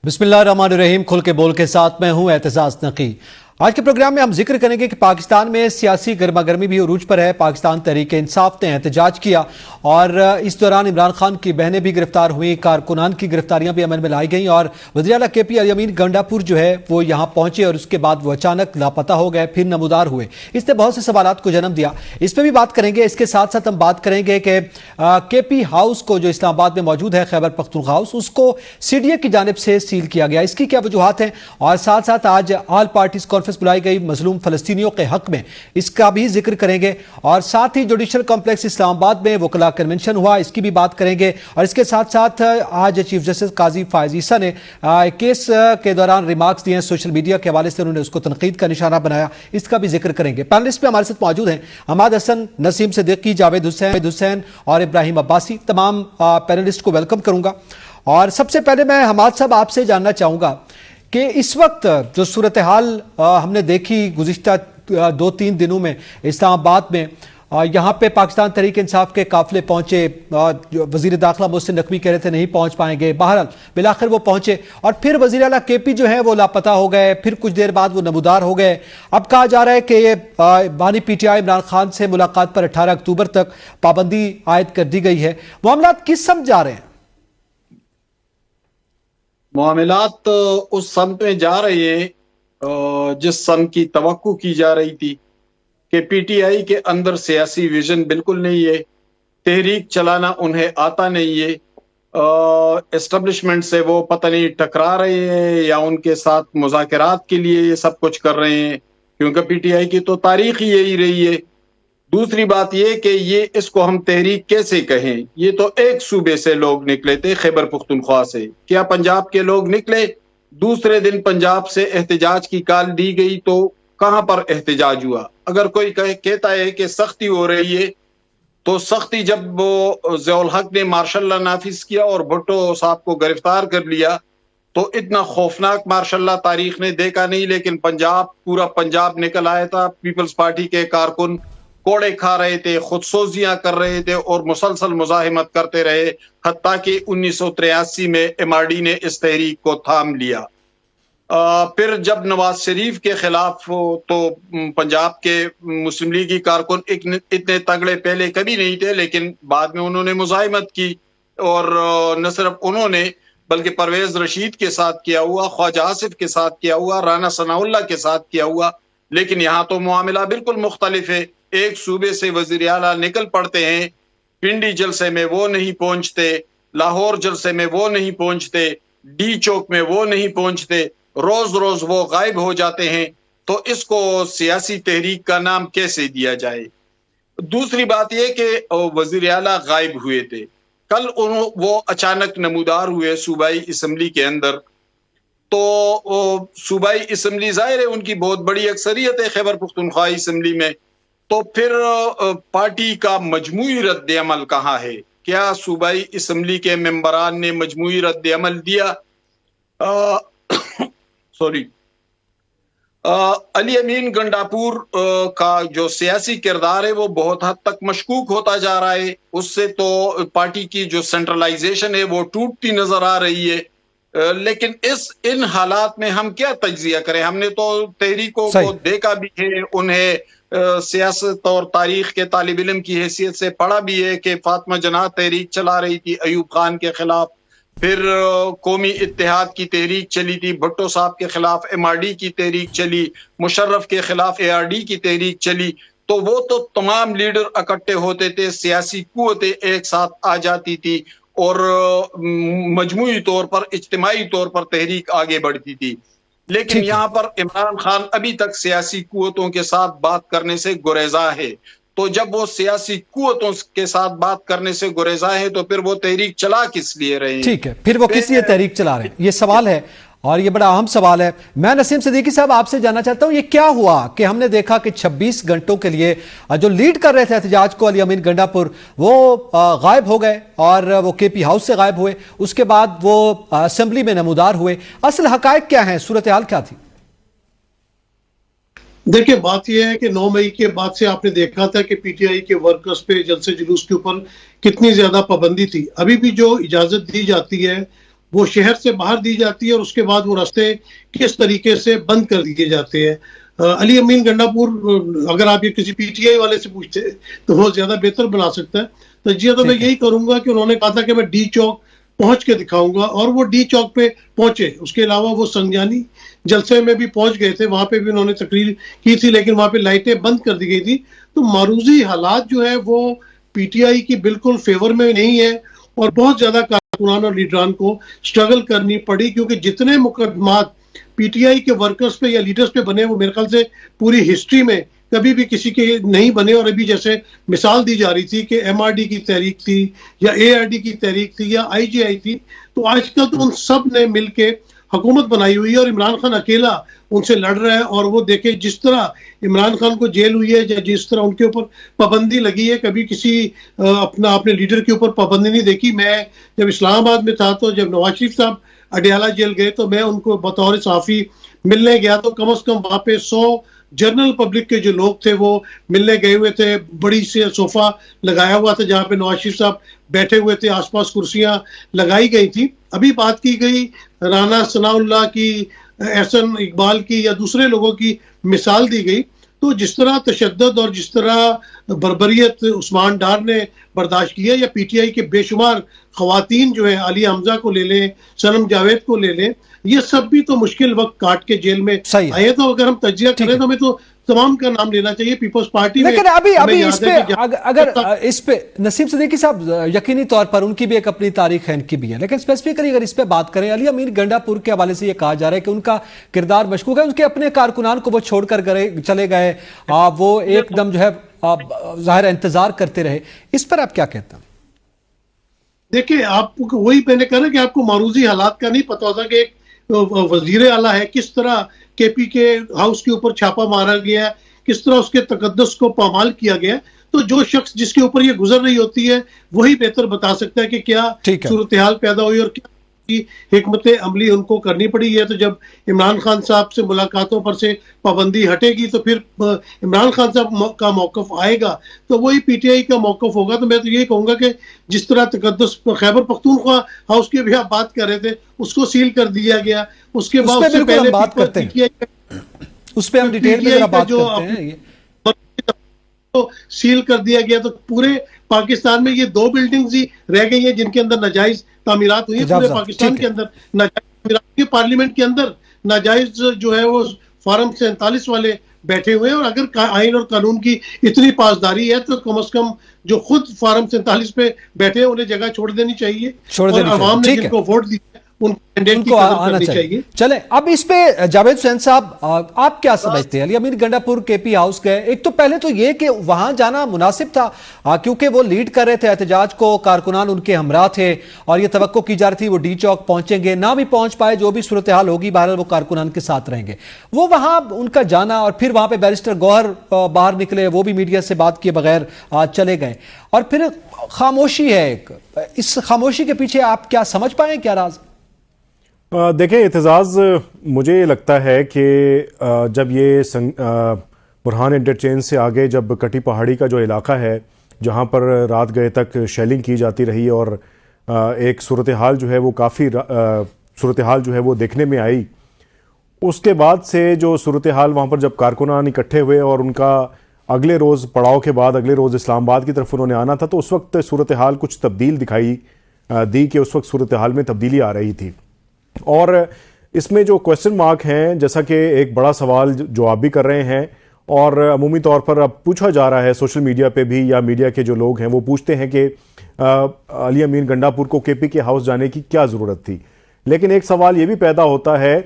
बिस्मिल्लाहिर्रहमानिर्रहीम। खुल के बोल के साथ मैं हूं एतजाज नकी। आज के प्रोग्राम में हम जिक्र करेंगे कि पाकिस्तान में सियासी गर्मा गर्मी भी उरूज पर है। पाकिस्तान तहरीक इंसाफ ने एहतजाज किया और इस दौरान इमरान खान की बहनें भी गिरफ्तार हुई, कारकुनान की गिरफ्तारियां भी अमल में लाई गई और वज़ीर आला KP अली अमीन गंडापुर जो है वो यहाँ पहुंचे और उसके बाद वो अचानक लापता हो गए, फिर नमूदार हुए। इसने बहुत से सवालात को जन्म दिया, इस पर भी बात करेंगे। इसके साथ साथ हम बात करेंगे कि KP हाउस को जो इस्लामाबाद में मौजूद है, खैबर पख्तूनख्वा हाउस, उसको CDA की जानिब से सील किया गया, इसकी क्या वजूहात हैं। और साथ साथ आज ऑल पार्टीज कॉन्फ्रेंस बुलाई गई मजलूम फलस्तीनियों के हक में, इसका भी जिक्र करेंगे। और साथ ही जुडिशल कॉम्प्लेक्स इस्लामाबाद में वकला कन्वेंशन हुआ, इसकी भी बात करेंगे। और इसके साथ साथ आज चीफ जस्टिस काजी फायज ईसा ने केस के दौरान रिमार्क्स दिए, सोशल मीडिया के हवाले से उन्होंने उसको तनकीद का निशाना बनाया, इसका भी जिक्र करेंगे। पैनलिस्ट पे हमारे साथ मौजूद हैं हमाद हसन, नसीम सिद्दीकी, जावेद हुसैन और इब्राहिम अब्बासी। तमाम पैनलिस्ट को वेलकम करूंगा। और सबसे पहले मैं हमाद साहब आपसे जानना चाहूंगा कि इस वक्त जो सूरत हाल हमने देखी गुज़िश्ता 2-3 दिनों में इस्लामाबाद में, यहाँ पे पाकिस्तान तहरीक इंसाफ के काफिले पहुंचे, वजीर दाखिला मोहसिन नकवी कह रहे थे नहीं पहुंच पाएंगे, बहरहाल बिलाखिर वो पहुंचे। और फिर वजीर आला KP जो है वो लापता हो गए, फिर कुछ देर बाद वो नमूदार हो गए। अब कहा जा रहा है कि ये बानी PTI इमरान खान से मुलाकात पर 18 अक्टूबर तक पाबंदी आयद कर दी गई है। मामलात किस समझ जा रहे हैं? मामलात उस सम पे जा रहे हैं जिस सम की तवक्को की जा रही थी कि PTI के अंदर सियासी विजन बिल्कुल नहीं है, तहरीक चलाना उन्हें आता नहीं है, एस्टेब्लिशमेंट से वो पता नहीं टकरा रहे हैं या उनके साथ मुज़ाकरात के लिए ये सब कुछ कर रहे हैं, क्योंकि PTI की तो तारीख ही यही रही है। दूसरी बात ये कि ये इसको हम तहरीक कैसे कहें, ये तो एक सूबे से लोग निकले थे, खैबर पख्तूनख्वा से। क्या पंजाब के लोग निकले? दूसरे दिन पंजाब से एहतजाज की कॉल दी गई, तो कहां पर एहतजाज हुआ? अगर कोई कहता है कि सख्ती हो रही है, तो सख्ती जब वो ज़ियाउल हक ने मार्शल लॉ नाफिज किया और भुट्टो साहब को गिरफ्तार कर लिया, तो इतना खौफनाक मार्शल लॉ तारीख ने देखा नहीं। लेकिन पंजाब, पूरा पंजाब निकल आया था। पीपल्स पार्टी के कारकुन कोड़े खा रहे थे, खुदसोजियां कर रहे थे और मुसलसल मुजाहिमत करते रहे, हत्ता कि 1983 में MRD ने इस तहरीक को थाम लिया। फिर जब नवाज शरीफ के खिलाफ तो पंजाब के मुस्लिम लीग की कारकुन इतने तगड़े पहले कभी नहीं थे, लेकिन बाद में उन्होंने मुजाहिमत की। और न सिर्फ उन्होंने बल्कि परवेज रशीद के साथ किया हुआ, ख्वाजा आसिफ के साथ किया हुआ, राना सनाउल्लाह के साथ किया हुआ। लेकिन यहाँ तो मामला बिल्कुल मुख्तलिफ है। एक सूबे से वजीर आला निकल पड़ते हैं, पिंडी जलसे में वो नहीं पहुंचते, लाहौर जलसे में वो नहीं पहुंचते, D चौक में वो नहीं पहुंचते, रोज रोज वो गायब हो जाते हैं। तो इसको सियासी तहरीक का नाम कैसे दिया जाए? दूसरी बात यह कि वजीर आला गायब हुए थे, कल वो अचानक नमूदार हुए सूबाई असम्बली के अंदर। तो सूबाई असम्बली जाहिर है उनकी बहुत बड़ी अक्सरियत है खैबर पख्तूनख्वा असम्बली में, तो फिर पार्टी का मजमूई रद्द अमल कहाँ है? क्या सूबाई असम्बली के मेंबरान ने मजमूई रद्द अमल दिया? सॉरी, अली अमीन गंडापुर का जो सियासी किरदार है वो बहुत हद तक मशकूक होता जा रहा है। उससे तो पार्टी की जो सेंट्रलाइजेशन है वो टूटती नजर आ रही है। लेकिन इन हालात में हम क्या तज्जिया करें? हमने तो तहरीकों को देखा भी है, उन्हें सियासत और तारीख के तालिब इल्म की हैसियत से पढ़ा भी है कि फातिमा जनाह तहरीक चला रही थी अयूब खान के खिलाफ, फिर कौमी इत्तेहाद की तहरीक चली थी, भुट्टो साहब के खिलाफ MRD की तहरीक चली, मुशर्रफ के खिलाफ ARD की तहरीक चली। तो वो तो तमाम लीडर इकट्ठे होते थे, सियासी कुव्वतें एक साथ आ जाती थी और मजमूई तौर पर, इज्तिमाई तौर पर तहरीक आगे बढ़ती थी। लेकिन यहाँ पर इमरान खान अभी तक सियासी कुव्वतों के साथ बात करने से गुरेजा है। तो जब वो सियासी कुव्वतों के साथ बात करने से गुरेजा है, तो फिर वो तहरीक चला किस लिए रहे हैं? ठीक है, फिर वो किस लिए तहरीक चला रहे हैं, ये सवाल है और ये बड़ा अहम सवाल है। मैं नसीम सिद्दीकी साहब आपसे जानना चाहता हूं, ये क्या हुआ कि हमने देखा कि 26 घंटों के लिए जो लीड कर रहे थे एहतजाज को अली अमीन गंडापुर, वो गायब हो गए और वो KP हाउस से गायब हुए, उसके बाद वो असेंबली में नमूदार हुए। असल हकायक क्या है, सूरत हाल क्या थी? देखिए, बात यह है कि 9 मई के बाद से आपने देखा था कि PTI के वर्कर्स पे जलसे जुलूस के ऊपर कितनी ज्यादा पाबंदी थी। अभी भी जो इजाजत दी जाती है वो शहर से बाहर दी जाती है और उसके बाद वो रास्ते किस तरीके से बंद कर दिए जाते हैं। अली अमीन गंडापुर, अगर आप ये किसी पीटीआई वाले से पूछते हैं तो वो ज्यादा बेहतर बना सकता है। तो जी तो मैं यही करूंगा कि उन्होंने कहा था कि मैं डी चौक पहुंच के दिखाऊंगा, और वो डी चौक पे पहुंचे। उसके अलावा वो संजानी जलसे में भी पहुंच गए थे, वहां पे भी उन्होंने तकरीर की थी, लेकिन वहां पे लाइटें बंद कर दी गई थी। तो मारूजी हालात जो है वो पीटीआई की बिल्कुल फेवर में नहीं है, और बहुत ज्यादा कारकुनान और लीडरान को स्ट्रगल करनी पड़ी, क्योंकि जितने मुकदमात पीटीआई के वर्कर्स पे या लीडर्स पे बने वो मेरे ख्याल से पूरी हिस्ट्री में कभी भी किसी के नहीं बने। और अभी जैसे मिसाल दी जा रही थी कि एमआरडी की तहरीक थी या एआरडी की तहरीक थी या आईजीआई थी, तो आजकल तो उन सब ने मिलके हुकूमत बनाई हुई है और इमरान खान अकेला उनसे लड़ रहा है। और वो देखे जिस तरह इमरान खान को जेल हुई है या जिस तरह उनके ऊपर पाबंदी लगी है, कभी किसी अपने लीडर के ऊपर पाबंदी नहीं देखी। मैं जब इस्लामाबाद में था तो जब नवाज शरीफ साहब अडयाला जेल गए तो मैं उनको बतौर सहाफी मिलने गया, तो कम से कम वहां पे 100 जनरल पब्लिक के जो लोग थे वो मिलने गए हुए थे। बड़ी से सोफा लगाया हुआ था जहां पे नवाज शरीफ साहब बैठे हुए थे, आसपास कुर्सियां लगाई गई थी। अभी बात की गई राना सनाउल्लाह की, एहसन इकबाल की या दूसरे लोगों की मिसाल दी गई, तो जिस तरह तशद्दुद और जिस तरह बर्बरियत उस्मान डार ने बर्दाश्त किया, या पीटीआई के बेशुमार खवातीन जो है, अली हमजा को ले लें, सनम जावेद को ले लें, ये सब भी तो मुश्किल वक्त काट के जेल में आए। तो अगर हम तजिया करें तो हमें तो तमाम का नाम लेना चाहिए पीपल्स पार्टी में। लेकिन अभी इस पे अगर इस पे नसीम सिद्दीकी साहब, यकीनी तौर पर उनकी भी एक अपनी तारीख है, इनकी भी है, लेकिन स्पेसिफिकली अगर इस पे बात करें, अली अमीन गंडापुर के हवाले से ये कहा जा रहा है कि उनका किरदार मशकूक है, उनके अपने कारकुनान को वो छोड़कर चले गए, वो एकदम जो है जाहिर इंतजार करते रहे। इस पर आप क्या कहते हैं? देखिए, आपको वही मैंने कहा ना कि आपको मारूजी हालात का नहीं पता होता कि एक वजीर आला है, किस तरह केपी के हाउस के ऊपर छापा मारा गया, किस तरह उसके तकद्दुस को पामाल किया गया। तो जो शख्स जिसके ऊपर ये गुजर रही होती है वही बेहतर बता सकता है कि क्या सूरत हाल पैदा हुई और क्या की हिकमत अमली उनको करनी पड़ी है। तो जब इमरान खान साहब से मुलाकातों पर से पाबंदी हटेगी तो फिर इमरान खान साहब का मौकफ आएगा, तो वही पीटीआई का मौकफ होगा। तो मैं तो यही कहूंगा कि जिस तरह तकद्दुस खैबर पख्तूनख्वा हाउस की भी आप बात कर रहे थे, उसको सील कर दिया गया, उसके बाद उससे पहले बात करते हैं, उस पे हम डिटेल में जरा बात करते हैं। तो सील कर दिया गया, तो पूरे पाकिस्तान में ये 2 बिल्डिंग्स ही रह गई हैं जिनके अंदर नाजायज तामीरात हुई है। पूरे पाकिस्तान के अंदर नाजायज, पार्लियामेंट के अंदर नाजायज जो है वो फार्म 47 वाले बैठे हुए हैं। और अगर आइन और कानून की इतनी पासदारी है तो कम से कम जो खुद फार्म 47 पे बैठे हैं उन्हें जगह छोड़ देनी चाहिए, और अवाम ने जिनको वोट दिया उनको आना चाहिए। चले अब इस पे जावेद हुसैन साहब, आप क्या समझते हैं? अली अमीन गंडापुर केपी हाउस गए, एक तो पहले तो ये कि वहां जाना मुनासिब था क्योंकि वो लीड कर रहे थे एहतजाज को, कारकुनान उनके हमरा थे और ये तवक्को की जा रही थी वो डी चौक पहुंचेंगे, ना भी पहुंच पाए, जो भी सूरत हाल होगी बहरहाल वो कारकुनान के साथ रहेंगे। वो वहां उनका जाना, और फिर वहां पे बैरिस्टर गौहर बाहर निकले, वो भी मीडिया से बात किए बगैर चले गए, और फिर खामोशी है एक। इस खामोशी के पीछे आप क्या समझ पाए, क्या राज? देखें, एतजाज़ मुझे लगता है कि जब ये बुरहान इंटरचेंज से आगे जब कटी पहाड़ी का जो इलाका है जहाँ पर रात गए तक शेलिंग की जाती रही और एक सूरत हाल जो है वो काफ़ी सूरत हाल जो है वो देखने में आई, उसके बाद से जो सूरत हाल वहाँ पर जब कारकुनान इकट्ठे हुए और उनका अगले रोज़ पड़ाव के बाद अगले रोज़ इस्लामाबाद की तरफ उन्होंने आना था, तो उस वक्त सूरत हाल कुछ तब्दील दिखाई दी कि उस वक्त सूरत हाल में तब्दीली आ रही थी। और इसमें जो क्वेश्चन मार्क हैं, जैसा कि एक बड़ा सवाल जो आप भी कर रहे हैं और अमूमी तौर पर अब पूछा जा रहा है सोशल मीडिया पे भी, या मीडिया के जो लोग हैं वो पूछते हैं कि अली अमीन गंडापुर को केपी के हाउस जाने की क्या ज़रूरत थी। लेकिन एक सवाल ये भी पैदा होता है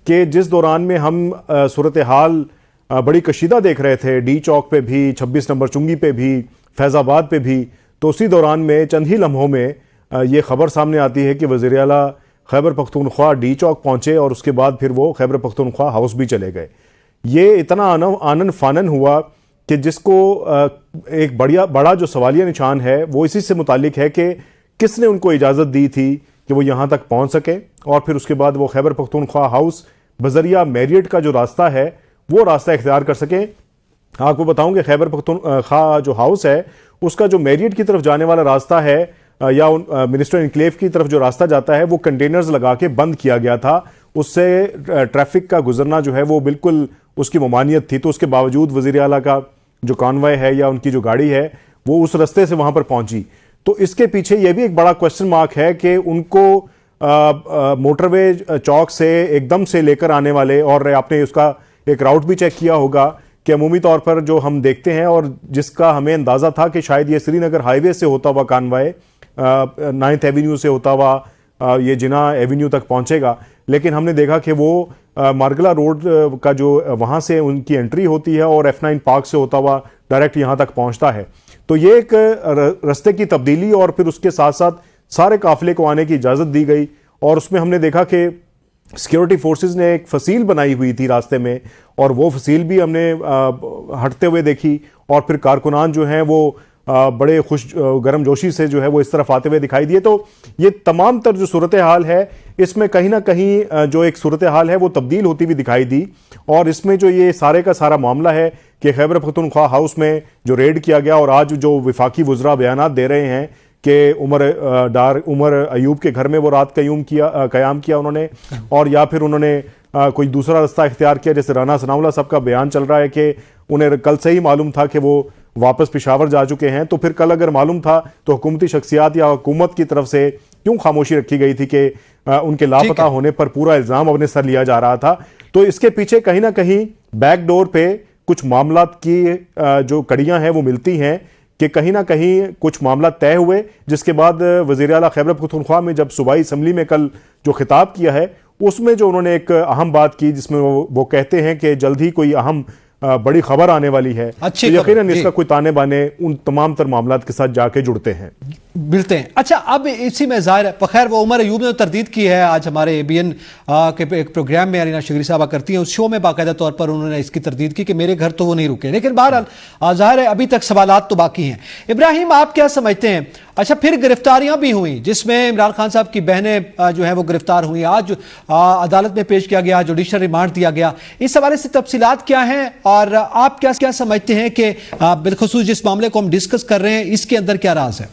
कि जिस दौरान में हम सूरत हाल बड़ी कशीदा देख रहे थे, डी चौक पे भी, 26 नंबर चुंगी पे भी, फैज़ाबाद पे भी, तो उसी दौरान में चंद ही लम्हों में ये खबर सामने आती है कि वज़ीर आला खैबर पख्तूनख्वा डी चौक पहुंचे और उसके बाद फिर वो खैबर पख्तूनख्वा हाउस भी चले गए। ये इतना आनन फानन हुआ कि जिसको एक बड़ा जो सवालिया निशान है वो इसी से मुतालिक है कि किसने उनको इजाज़त दी थी कि वो यहाँ तक पहुँच सकें, और फिर उसके बाद वो खैबर पख्तूनख्वा हाउस बजरिया मैरियट का जो रास्ता है वो रास्ता इख्तियार कर सकें। आपको बताऊँ कि खैबर पख्तूनख्वा जो हाउस है उसका जो मैरियट की तरफ जाने वाला रास्ता है या मिनिस्टर इनक्लेव की तरफ जो रास्ता जाता है वो कंटेनर्स लगा के बंद किया गया था। उससे ट्रैफिक का गुजरना जो है वो बिल्कुल उसकी ममानियत थी। तो उसके बावजूद वज़ीर आला का जो कॉन्वॉय है या उनकी जो गाड़ी है वो उस रास्ते से वहाँ पर पहुँची। तो इसके पीछे ये भी एक बड़ा क्वेश्चन मार्क है कि उनको मोटरवे चौक से एकदम से लेकर आने वाले, और आपने उसका एक राउट भी चेक किया होगा कि अमूमी तौर पर जो हम देखते हैं और जिसका हमें अंदाज़ा था कि शायद ये श्रीनगर हाईवे से होता हुआ कॉन्वॉय 9th एवेन्यू से होता हुआ ये जिना एवेन्यू तक पहुंचेगा, लेकिन हमने देखा कि वो मार्गला रोड का जो वहाँ से उनकी एंट्री होती है और F9 पार्क से होता हुआ डायरेक्ट यहाँ तक पहुँचता है। तो ये एक रास्ते की तब्दीली और फिर उसके साथ साथ सारे काफिले को आने की इजाज़त दी गई। और उसमें हमने देखा कि सिक्योरिटी फोर्सेस ने एक फसील बनाई हुई थी रास्ते में, और वो फसील भी हमने हटते हुए देखी, और फिर कारकुनान जो हैं वो बड़े गर्म जोशी से जो है वो इस तरफ आते हुए दिखाई दिए। तो ये तमाम तर जो सूरत हाल है इसमें कहीं ना कहीं जो एक सूरत हाल है वो तब्दील होती हुई दिखाई दी। और इसमें जो ये सारे का सारा मामला है कि खैबर पख्तूनख्वा हाउस में जो रेड किया गया, और आज जो वफाकी वज़रा बयानात दे रहे हैं कि उमर अयूब के घर में वो रात क़याम किया उन्होंने, और या फिर उन्होंने कोई दूसरा रास्ता इख्तियार किया। जैसे राना सनाउल्लाह साहब का बयान चल रहा है कि उन्हें कल से ही मालूम था कि वो वापस पेशावर जा चुके हैं। तो फिर कल अगर मालूम था तो हुकूमती शख्सियात या हुकूमत की तरफ से क्यों खामोशी रखी गई थी कि उनके लापता होने पर पूरा इल्ज़ाम अपने सर लिया जा रहा था। तो इसके पीछे कहीं ना कहीं बैकडोर पे कुछ मामला की जो कड़ियाँ हैं वो मिलती हैं कि कहीं ना कहीं कुछ मामला तय हुए, जिसके बाद वज़ीर आला खैबर पख्तूनख्वा में जब सूबाई असम्बली में कल जो खिताब किया है उसमें जो उन्होंने एक अहम बात की, जिसमें वो कहते हैं कि जल्द ही कोई अहम बड़ी खबर आने वाली है। तो यकीनन इसका कोई ताने बाने उन तमाम तर मामलात के साथ जाके जुड़ते हैं, मिलते हैं। अच्छा, अब इसी में जाहिर है खैर वो उमर अयूब ने तरदीद की है, आज हमारे ABN के एक प्रोग्राम में अरीना शिगरी साहबा करती हैं, उस शो में बाकायदा तौर पर उन्होंने इसकी तरदीद की कि मेरे घर तो वो नहीं रुके। लेकिन बहरहाल जाहिर है अभी तक सवालात तो बाकी हैं। इब्राहिम, आप क्या समझते हैं? अच्छा, फिर गिरफ्तारियां भी हुई जिसमें इमरान खान साहब की बहनें जो है वो गिरफ्तार हुई, आज अदालत में पेश किया गया, जुडिशल रिमांड दिया गया। इस हवाले से तफसीलात क्या हैं और आप क्या समझते हैं कि बिलखुसूस जिस मामले को हम डिस्कस कर रहे हैं इसके अंदर क्या राज है?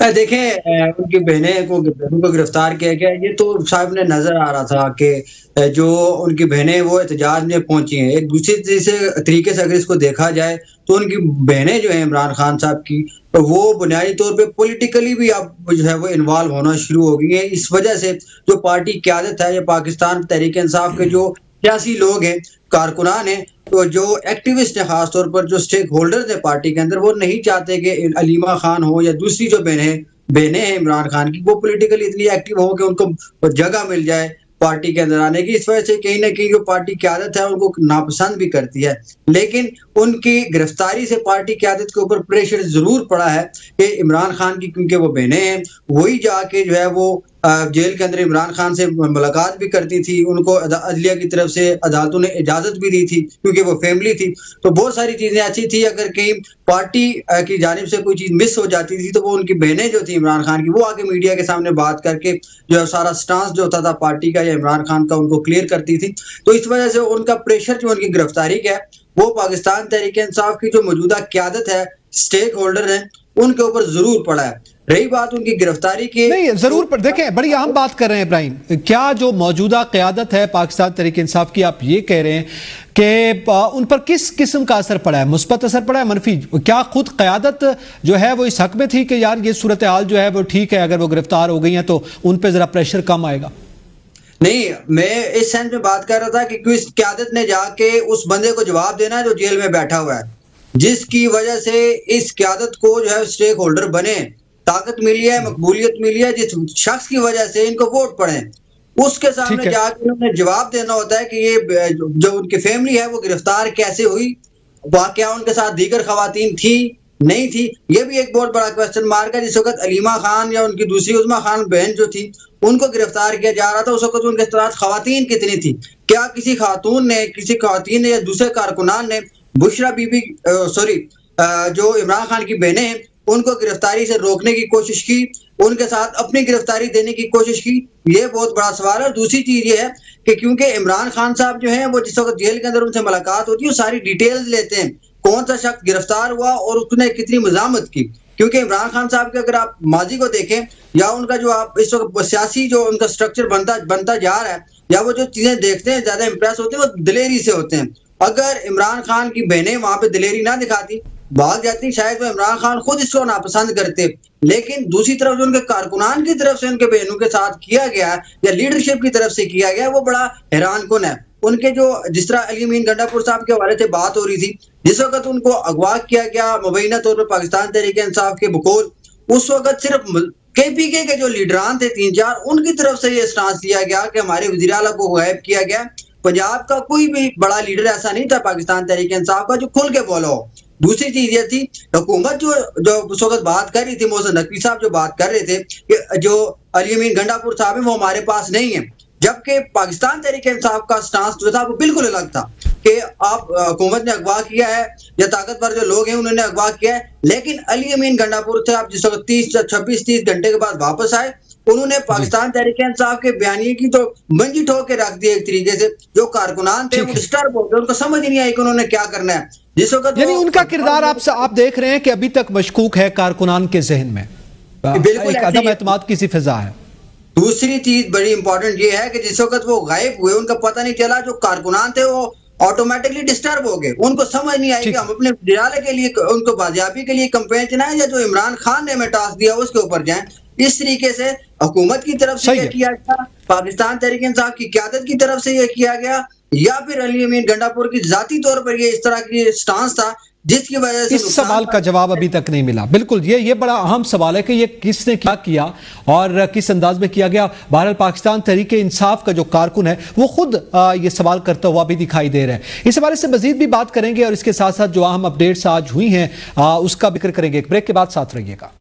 देखें, उनकी बहनों को गिरफ्तार किया गया, ये तो साहब ने नजर आ रहा था कि जो उनकी बहनें वो एहतजाज में पहुंची हैं। एक दूसरी तरीके से अगर इसको देखा जाए तो उनकी बहनें जो है इमरान खान साहब की, तो वो बुनियादी तौर पे पॉलिटिकली भी अब जो है वो इन्वॉल्व होना शुरू हो गई है। इस वजह से जो पार्टी क्यादत है या पाकिस्तान तहरीक इंसाफ के जो सियासी लोग हैं, कारकुनान हैं, तो जो एक्टिविस्ट है, खासतौर पर जो स्टेक होल्डर्स है पार्टी के अंदर, वो नहीं चाहते कि अलीमा खान हो या दूसरी जो बहनें हैं इमरान खान की, वो पॉलिटिकली इतनी एक्टिव हो कि उनको जगह मिल जाए पार्टी के अंदर आने की। इस वजह से कहीं ना कहीं जो पार्टी क्यादत है उनको नापसंद भी करती है। लेकिन उनकी गिरफ्तारी से पार्टी क्यादत के ऊपर प्रेशर जरूर पड़ा है कि इमरान खान की, क्योंकि वो बहनें हैं, वही जाके जो है वो जेल के अंदर इमरान खान से मुलाकात भी करती थी। उनको अदलिया की तरफ से अदालतों ने इजाजत भी दी थी क्योंकि वो फैमिली थी। तो बहुत सारी चीजें ऐसी थी, अगर कहीं पार्टी की जानिब से कोई चीज मिस हो जाती थी तो वो उनकी बहनें जो थी इमरान खान की, वो आके मीडिया के सामने बात करके जो है सारा स्टांस जो होता था पार्टी का या इमरान खान का, उनको क्लियर करती थी। तो इस वजह से उनका प्रेशर जो उनकी गिरफ्तारी का है वो पाकिस्तान तहरीक इंसाफ की जो मौजूदा क्यादत है, स्टेक होल्डर हैं, उनके ऊपर जरूर पड़ा है। रही बात उनकी गिरफ्तारी की, नहीं जरूर पर देखें, बड़ी अहम बात कर रहे हैं इब्राहिम, क्या जो मौजूदा क़यादत है पाकिस्तान तहरीक इंसाफ की, आप ये कह रहे हैं कि उन पर किस किस्म का असर पड़ा है? मुस्बत असर पड़ा है, मनफी? क्या खुद क़यादत जो है वो इस हक में थी कि यार ये सूरत हाल जो है वो ठीक है, अगर वो गिरफ्तार हो गई हैं तो उन पर जरा प्रेशर कम आएगा? नहीं, मैं इस सेंस में बात कर रहा था कि इस क़यादत ने जाके उस बंदे को जवाब देना है जो जेल में बैठा हुआ है, जिसकी वजह से इस क़यादत को जो है स्टेक होल्डर बने, ताकत मिली है, मकबूलियत मिली है, जिस शख्स की वजह से इनको वोट पड़े, उसके सामने जाके उन्होंने जवाब देना होता है कि ये जो उनकी फैमिली है वो गिरफ्तार कैसे हुई, क्या उनके साथ दीगर खवातीन थी, नहीं थी। ये भी एक बहुत बड़ा क्वेश्चन मार्क है। जिस वक्त अलीमा खान या उनकी दूसरी उज़्मा खान बहन जो थी उनको गिरफ्तार किया जा रहा था, उस वक्त उनके साथ खवातीन कितनी थी? क्या किसी खवातीन ने या दूसरे कारकुनान ने बुशरा बीबी जो इमरान खान की बहनें हैं उनको गिरफ्तारी से रोकने की कोशिश की, उनके साथ अपनी गिरफ्तारी देने की कोशिश की? ये बहुत बड़ा सवाल है। और दूसरी चीज ये है कि क्योंकि इमरान खान साहब जो है वो जिस वक्त जेल के अंदर उनसे मुलाकात होती है वो सारी डिटेल्स लेते हैं, कौन सा शख्स गिरफ्तार हुआ और उसने कितनी मज़ामत की। क्योंकि इमरान खान साहब के अगर आप माजी को देखें या उनका जो आप इस वक्त सियासी जो उनका स्ट्रक्चर बनता जा रहा है या वो जो चीजें देखते हैं ज्यादा इंप्रेस होते हैं वो दिलेरी से होते हैं। अगर इमरान खान की बहनें वहां पे दिलेरी ना दिखाती, भाग जाती, शायद वो इमरान खान खुद इसको नापसंद करते। लेकिन दूसरी तरफ जो उनके कारकुनान की तरफ से उनके बहनों के साथ किया गया या लीडरशिप की तरफ से किया गया वो बड़ा हैरान कुन है। उनके जो जिस तरह अली अमीन गंडापुर साहब के हवाले से बात हो रही थी, जिस वक्त उनको अगवा किया गया मुबैना तौर पर पाकिस्तान तहरीक इंसाफ के बकौल, उस वक्त सिर्फ KPK के जो लीडरान थे 3-4 उनकी तरफ से ये स्टांस लिया गया कि हमारे वज़ीर आला को गायब किया गया। पंजाब का कोई भी बड़ा लीडर ऐसा नहीं था पाकिस्तान तहरीक इंसाफ का जो खुल के बोला हो। दूसरी चीज ये थी, हुकूमत जो उस वक्त बात कर रही थी, मोहसिन नकवी साहब जो बात कर रहे थे कि जो अली अमीन गंडापुर साहब है वो हमारे पास नहीं है, जबकि पाकिस्तान तहरीक इंसाफ का स्टांस जो था वो बिल्कुल अलग था कि आप हुकूमत ने अगवा किया है या ताकतवर जो लोग हैं उन्होंने अगवा किया है। लेकिन अली अमीन गंडापुर से आप जिस वक्त 26-30 घंटे के बाद वापस आए, उन्होंने पाकिस्तान तहरीक इंसाफ के बयानिए की तो मंजी ठोक के रख दी एक तरीके से। जो कारकुनान थे वो डिस्टर्ब हो गए, उनको समझ ही नहीं आई कि उन्होंने क्या करना है। जिस वक्त यानी उनका किरदार आप देख रहे हैं कि अभी तक मशकूक है कारकुनान के जहन में, बिल्कुल एक अदम एतमाद की सी फिजा है। दूसरी चीज बड़ी इंपॉर्टेंट ये है कि जिस वक्त वो गायब हुए उनका पता नहीं चला, जो कारकुनान थे वो ऑटोमेटिकली डिस्टर्ब हो गए। उनको समझ नहीं आई कि हम अपने वज़ीर के लिए उनको बाजियाबी के लिए कैंपेन चलाएं या जो इमरान खान ने हमें टास्क दिया उसके ऊपर जाएं। इस तरीके से हुकूमत की तरफ से यह किया गया, पाकिस्तान तहरीक इंसाफ की क़यादत की तरफ से यह किया गया, या फिर अली अमीन गंडापुर की जाती तौर पर ये इस तरह की स्टांस था जिसकी वजह से इस सवाल का जवाब अभी तक नहीं मिला। बिल्कुल ये बड़ा अहम सवाल है कि ये किसने क्या किया और किस अंदाज में किया गया। बहरहाल पाकिस्तान तहरीक इंसाफ का जो कारकुन है वो खुद ये सवाल करता हुआ भी दिखाई दे रहा है। इस हवाले से मजीद भी बात करेंगे और इसके साथ साथ जो अहम अपडेट्स आज हुई हैं उसका जिक्र करेंगे। एक ब्रेक के बाद साथ रहिएगा।